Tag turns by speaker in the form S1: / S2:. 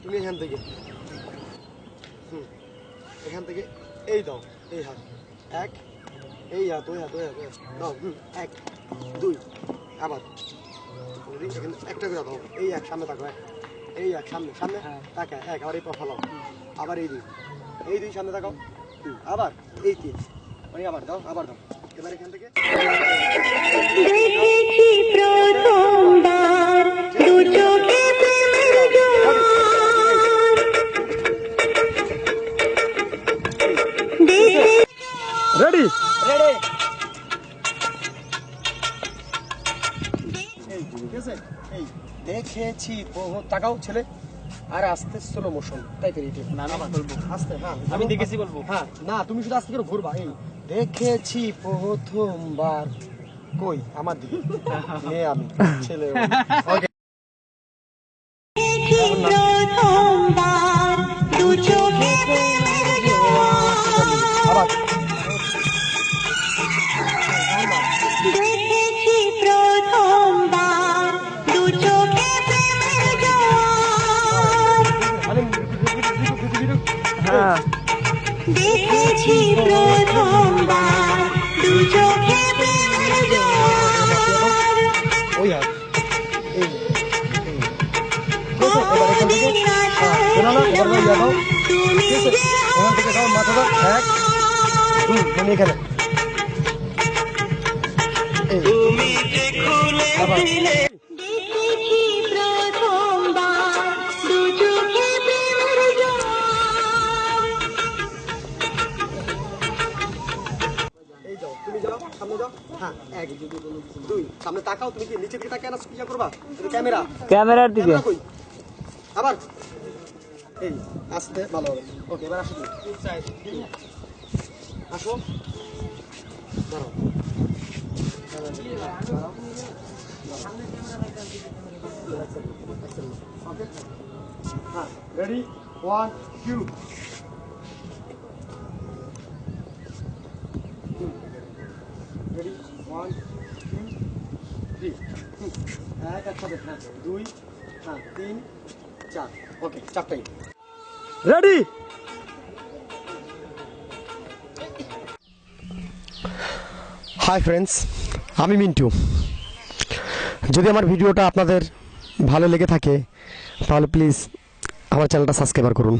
S1: তুমি এখান থেকে এখান থেকে এই দাও, এই হাত এক, এই হাত ওই হাত ওই হাত দাও, এক দুই, আবার এখানে একটা করে দাও, এই এক সামনে তাকাও, এক এই এক সামনে সামনে তাকা, এক আবার এই পা ফেলাও, আবার এই দুই সামনে তাকাও, আবার এই তিন, ওই আবার দাও, আবার দাও, এবার এখান থেকে রেডি রেডি এই ঠিক আছে। এই দেখেছি বহু তাকাও ছেলে, আর আস্তে স্লো মোশন টাইপের এই না আমি বলবো আস্তে, হ্যাঁ আমি দেখেছি বলবো, হ্যাঁ না তুমি শুধু আস্তে করে ঘুরবা। এই দেখেছি প্রথমবার, কই আমার দিকে মেয়ে আমি ছেলে, ওকে প্রথমবার দু চোখে আবার দেখেছি প্রথমবার দু চোখে প্রেমের জোয়ার, হ্যাঁ দেখেছি প্রথমবার দু চোখে প্রেমের জোয়ার, ওই হাত এই তুমি ওখান থেকে দাও মাথাটা, এক তুমি এখানে দেখেছি প্রথমবার দু চোখে প্রেমের জোয়ার, এই যাও তুমি যাও সামনে যাও, হ্যাঁ এক দুই সামনে তাকাও, তুমি কি নিচে দিকে তাকিয়ে না কি করবা, ক্যামেরা ক্যামেরার দিকে, আবার এই আস্তে ভালো হবে, ওকে এবার আসো, তুমি আসো দাঁড়াও, হ্যাঁ ready one two, ready one two three, এক একসাথে, হ্যাঁ দুই, হ্যাঁ তিন চার, ওকে চারটাই রেডি। হাই ফ্রেন্ডস, আমি মিন্টু। যদি আমার ভিডিওটা আপনাদের ভালো লেগে থাকে তাহলে প্লিজ আমার চ্যানেলটা সাবস্ক্রাইব করুন।